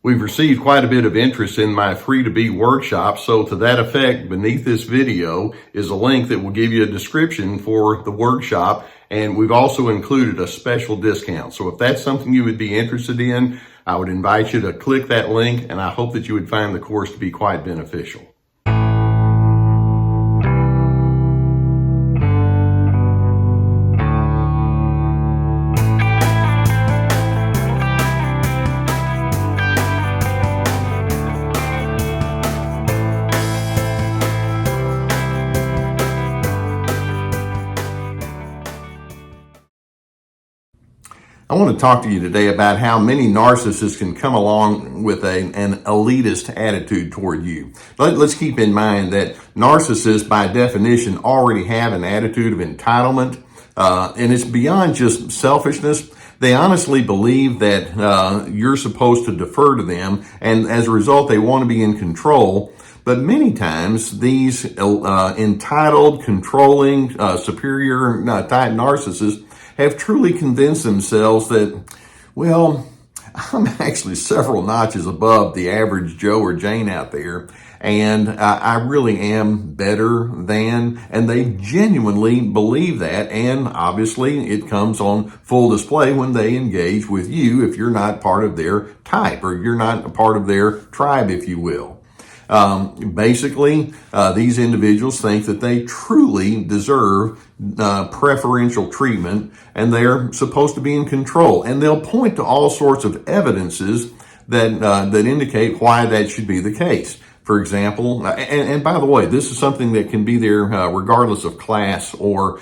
We've received quite a bit of interest in my free to be workshop, so to that effect, beneath this video is a link that will give you a description for the workshop, and we've also included a special discount. So if that's something you would be interested in, I would invite you to click that link, and I hope that you would find the course to be quite beneficial. I want to talk to you today about how many narcissists can come along with an elitist attitude toward you. Let's keep in mind that narcissists, by definition, already have an attitude of entitlement, and it's beyond just selfishness. They honestly believe that you're supposed to defer to them, and as a result, they want to be in control. But many times, these entitled, controlling, superior type narcissists have truly convinced themselves that, well, I'm actually several notches above the average Joe or Jane out there, and I really am better than, and they genuinely believe that, and obviously it comes on full display when they engage with you if you're not part of their type, or you're not a part of their tribe, if you will. Basically, these individuals think that they truly deserve preferential treatment, and they're supposed to be in control. And they'll point to all sorts of evidences that indicate why that should be the case. For example, and by the way, this is something that can be there regardless of class or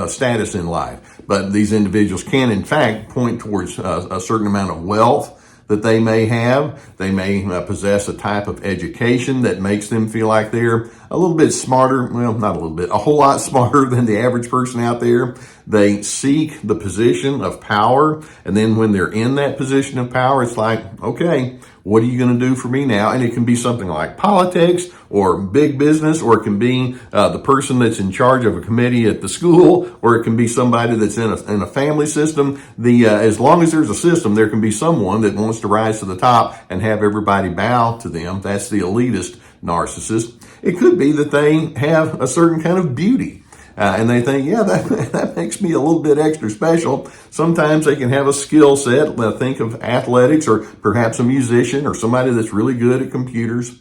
status in life. But these individuals can, in fact, point towards a certain amount of wealth that they may have. They may possess a type of education that makes them feel like they're a little bit smarter, well, not a little bit, a whole lot smarter than the average person out there. They seek the position of power, and then when they're in that position of power, it's like, okay, what are you going to do for me now? And it can be something like politics or big business, or it can be the person that's in charge of a committee at the school, or it can be somebody that's in a family system. As long as there's a system, there can be someone that wants to rise to the top and have everybody bow to them. That's the elitist narcissist. It could be that they have a certain kind of beauty. And they think, yeah, that makes me a little bit extra special. Sometimes they can have a skill set. Think of athletics, or perhaps a musician, or somebody that's really good at computers.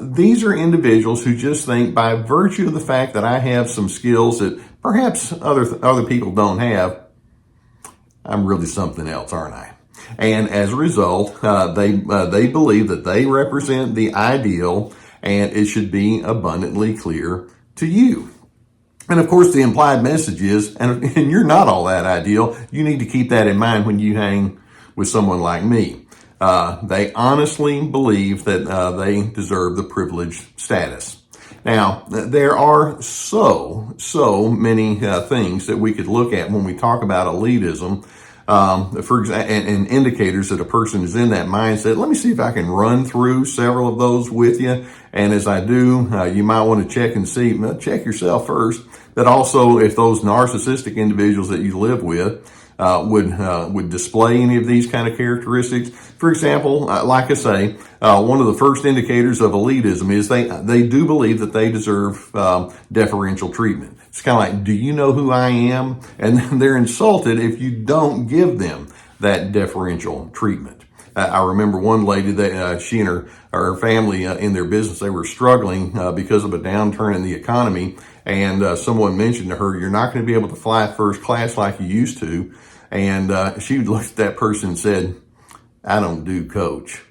These are individuals who just think, by virtue of the fact that I have some skills that perhaps other people don't have, I'm really something else, aren't I? And as a result, they believe that they represent the ideal, and it should be abundantly clear to you. And of course, the implied message is, and you're not all that ideal, you need to keep that in mind when you hang with someone like me. They honestly believe that they deserve the privileged status. Now, there are so many things that we could look at when we talk about elitism, for example, and indicators that a person is in that mindset. Let me see if I can run through several of those with you. And as I do, you might want to check and see, check yourself first, but also if those narcissistic individuals that you live with would display any of these kind of characteristics. For example, like I say, one of the first indicators of elitism is they do believe that they deserve deferential treatment. It's kind of like, do you know who I am? And they're insulted if you don't give them that deferential treatment. I remember one lady that she and her family in their business, they were struggling because of a downturn in the economy, and someone mentioned to her, "You're not going to be able to fly first class like you used to." And she looked at that person and said, "I don't do coach."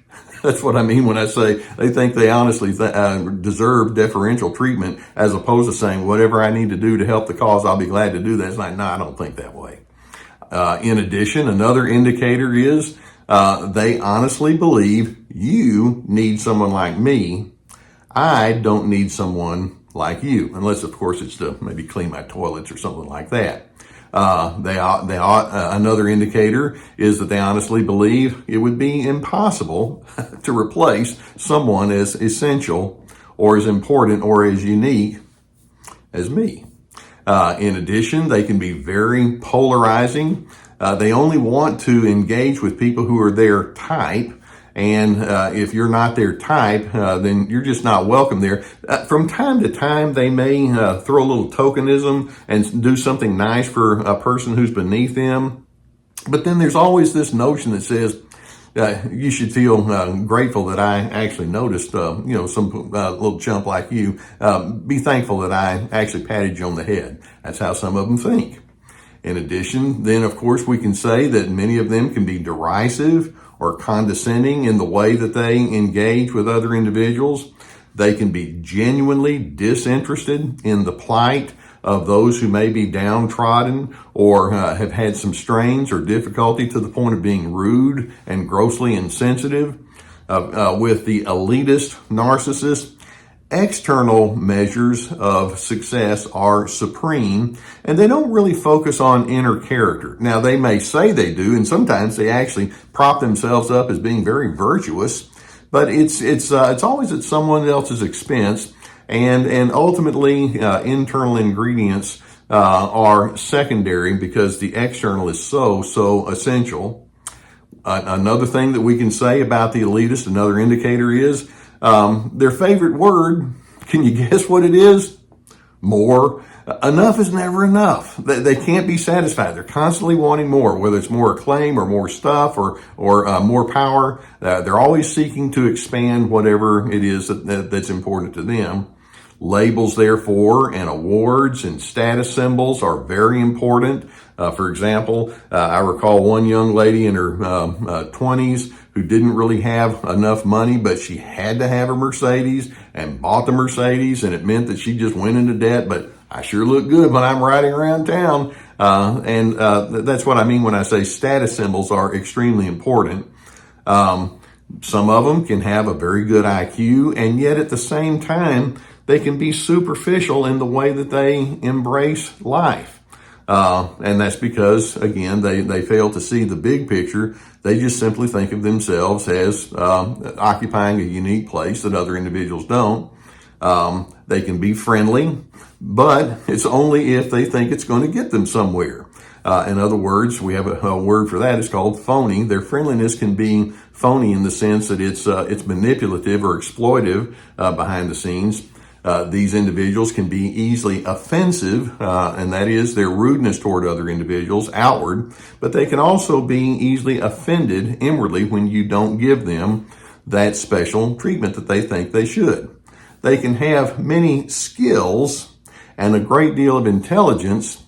That's what I mean when I say they think they honestly deserve deferential treatment, as opposed to saying, whatever I need to do to help the cause, I'll be glad to do that. It's like, no, I don't think that way. In addition, another indicator is they honestly believe you need someone like me. I don't need someone like you, unless, of course, it's to maybe clean my toilets or something like that. Another indicator is that they honestly believe it would be impossible to replace someone as essential or as important or as unique as me. In addition, they can be very polarizing. They only want to engage with people who are their type. And if you're not their type, then you're just not welcome there. From time to time, they may throw a little tokenism and do something nice for a person who's beneath them. But then there's always this notion that says, you should feel grateful that I actually noticed, some little chump like you. Be thankful that I actually patted you on the head. That's how some of them think. In addition, then, of course, we can say that many of them can be derisive or condescending in the way that they engage with other individuals. They can be genuinely disinterested in the plight of those who may be downtrodden or have had some strains or difficulty to the point of being rude and grossly insensitive. With the elitist narcissist, external measures of success are supreme, and they don't really focus on inner character. Now, they may say they do, and sometimes they actually prop themselves up as being very virtuous, but it's always at someone else's expense, and ultimately internal ingredients are secondary because the external is so essential. Another thing that we can say about the elitist, another indicator is their favorite word. Can you guess what it is? More. Enough is never enough. They can't be satisfied. They're constantly wanting more, whether it's more acclaim or more stuff or more power. They're always seeking to expand whatever it is that's important to them. Labels, therefore, and awards and status symbols are very important. For example, I recall one young lady in her 20s who didn't really have enough money, but she had to have a Mercedes and bought the Mercedes, and it meant that she just went into debt. But I sure look good when I'm riding around town. That's what I mean when I say status symbols are extremely important. Some of them can have a very good IQ, and yet at the same time, they can be superficial in the way that they embrace life. And that's because, again, they fail to see the big picture. They just simply think of themselves as occupying a unique place that other individuals don't. They can be friendly, but it's only if they think it's going to get them somewhere. In other words, we have a word for that. It's called phony. Their friendliness can be phony in the sense that it's manipulative or exploitive behind the scenes. These individuals can be easily offensive, and that is their rudeness toward other individuals outward, but they can also be easily offended inwardly when you don't give them that special treatment that they think they should. They can have many skills and a great deal of intelligence,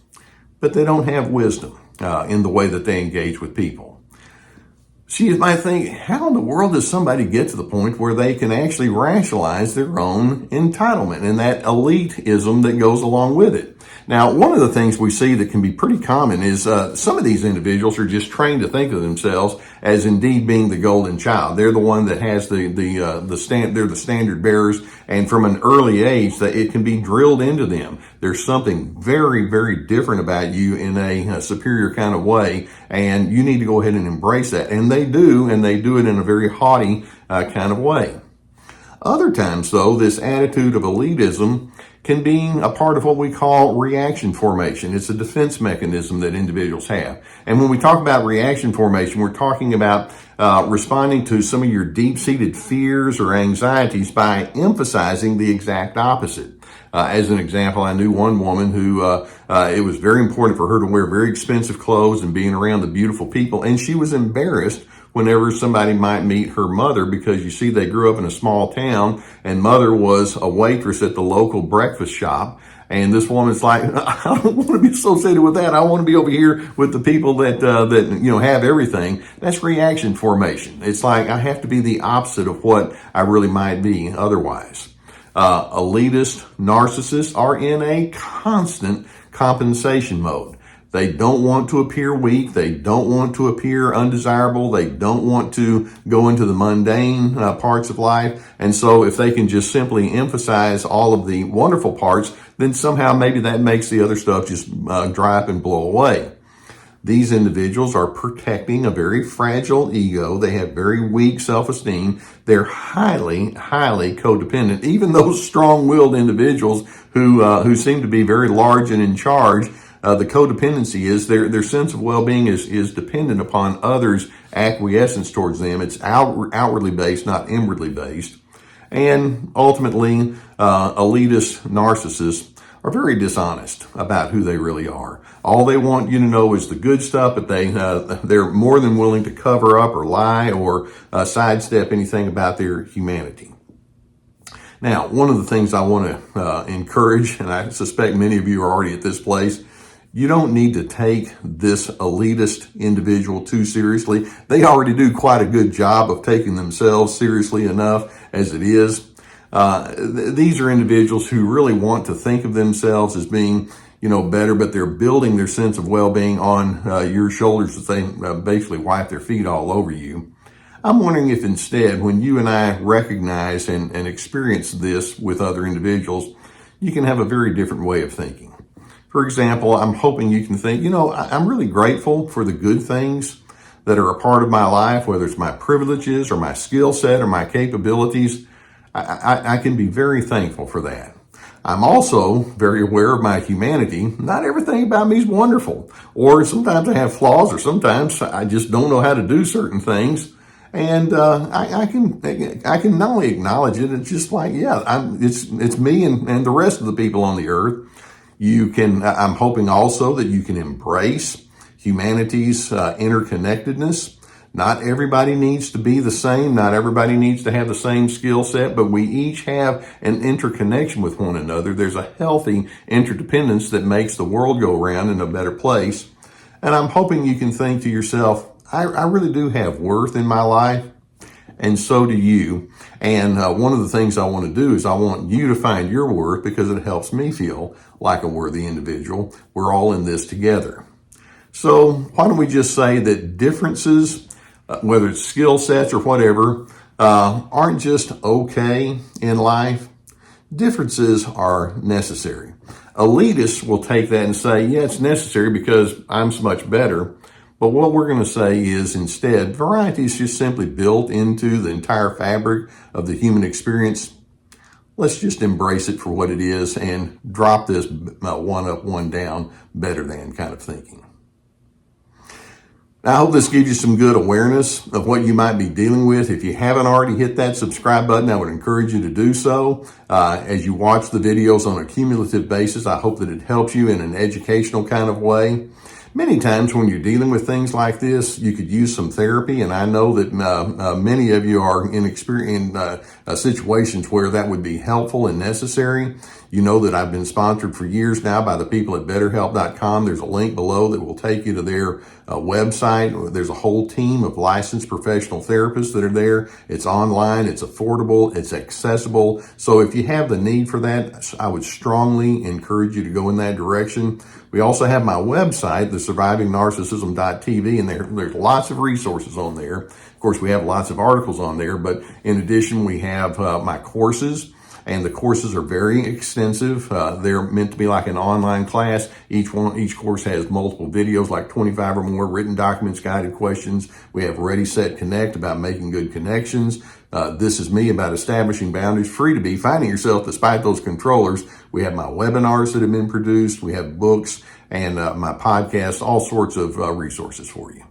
but they don't have wisdom in the way that they engage with people. So you might think, how in the world does somebody get to the point where they can actually rationalize their own entitlement and that elitism that goes along with it? Now, one of the things we see that can be pretty common is some of these individuals are just trained to think of themselves as indeed being the golden child. They're the one that has they're the standard bearers, and from an early age that it can be drilled into them. There's something very, very different about you in a superior kind of way, and you need to go ahead and embrace that. And they do it in a very haughty kind of way. Other times, though, this attitude of elitism can be a part of what we call reaction formation. It's a defense mechanism that individuals have. And when we talk about reaction formation, we're talking about responding to some of your deep-seated fears or anxieties by emphasizing the exact opposite. As an example, I knew one woman who it was very important for her to wear very expensive clothes and being around the beautiful people, and she was embarrassed whenever somebody might meet her mother, because you see, they grew up in a small town, and mother was a waitress at the local breakfast shop. And this woman's like, I don't want to be associated with that. I want to be over here with the people that have everything. That's reaction formation. It's like I have to be the opposite of what I really might be otherwise. Elitist narcissists are in a constant compensation mode. They don't want to appear weak. They don't want to appear undesirable. They don't want to go into the mundane parts of life. And so if they can just simply emphasize all of the wonderful parts, then somehow maybe that makes the other stuff just dry up and blow away. These individuals are protecting a very fragile ego. They have very weak self-esteem. They're highly, highly codependent. Even those strong-willed individuals who seem to be very large and in charge, The codependency is their sense of well-being is dependent upon others' acquiescence towards them. It's outwardly based, not inwardly based. And ultimately, elitist narcissists are very dishonest about who they really are. All they want you to know is the good stuff, but they're more than willing to cover up or lie or sidestep anything about their humanity. Now, one of the things I want to encourage, and I suspect many of you are already at this place, you don't need to take this elitist individual too seriously. They already do quite a good job of taking themselves seriously enough as it is. These are individuals who really want to think of themselves as being, better, but they're building their sense of well-being on your shoulders as they basically wipe their feet all over you. I'm wondering if instead, when you and I recognize and experience this with other individuals, you can have a very different way of thinking. For example, I'm hoping you can think, I'm really grateful for the good things that are a part of my life, whether it's my privileges or my skill set or my capabilities. I can be very thankful for that. I'm also very aware of my humanity. Not everything about me is wonderful, or sometimes I have flaws, or sometimes I just don't know how to do certain things. And I can not only acknowledge it, it's just like, it's me and the rest of the people on the earth. I'm hoping also that you can embrace humanity's interconnectedness. Not everybody needs to be the same. Not everybody needs to have the same skill set, but we each have an interconnection with one another. There's a healthy interdependence that makes the world go round in a better place. And I'm hoping you can think to yourself, I really do have worth in my life, and so do you. And one of the things I want to do is I want you to find your worth because it helps me feel like a worthy individual. We're all in this together. So why don't we just say that differences, whether it's skill sets or whatever, aren't just okay in life. Differences are necessary. Elitists will take that and say, yeah, it's necessary because I'm so much better. But what we're going to say is instead, variety is just simply built into the entire fabric of the human experience. Let's just embrace it for what it is and drop this one up, one down, better than kind of thinking. I hope this gives you some good awareness of what you might be dealing with. If you haven't already hit that subscribe button, I would encourage you to do so. As you watch the videos on a cumulative basis, I hope that it helps you in an educational kind of way. Many times when you're dealing with things like this, you could use some therapy, and I know that many of you are in situations where that would be helpful and necessary. You know that I've been sponsored for years now by the people at BetterHelp.com. There's a link below that will take you to their website. There's a whole team of licensed professional therapists that are there. It's online, it's affordable, it's accessible. So if you have the need for that, I would strongly encourage you to go in that direction. We also have my website, the survivingnarcissism.tv, and there's lots of resources on there. Of course, we have lots of articles on there, but in addition, we have my courses. And the courses are very extensive. They're meant to be like an online class. Each course has multiple videos, like 25 or more, written documents, guided questions. We have Ready, Set, Connect about making good connections. This is me about establishing boundaries, free to be, finding yourself despite those controllers. We have my webinars that have been produced. We have books and my podcast, all sorts of resources for you.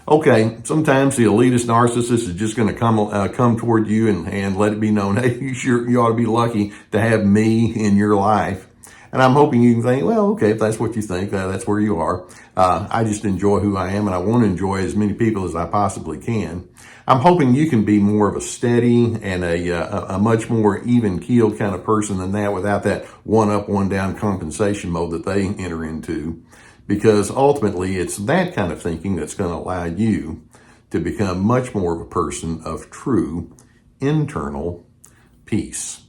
Okay, sometimes the elitist narcissist is just going to come toward you and let it be known, hey, you ought to be lucky to have me in your life. And I'm hoping you can think, well, okay, if that's what you think, that's where you are. I just enjoy who I am, and I want to enjoy as many people as I possibly can. I'm hoping you can be more of a steady and a much more even-keeled kind of person than that, without that one-up, one-down compensation mode that they enter into. Because ultimately, it's that kind of thinking that's going to allow you to become much more of a person of true internal peace.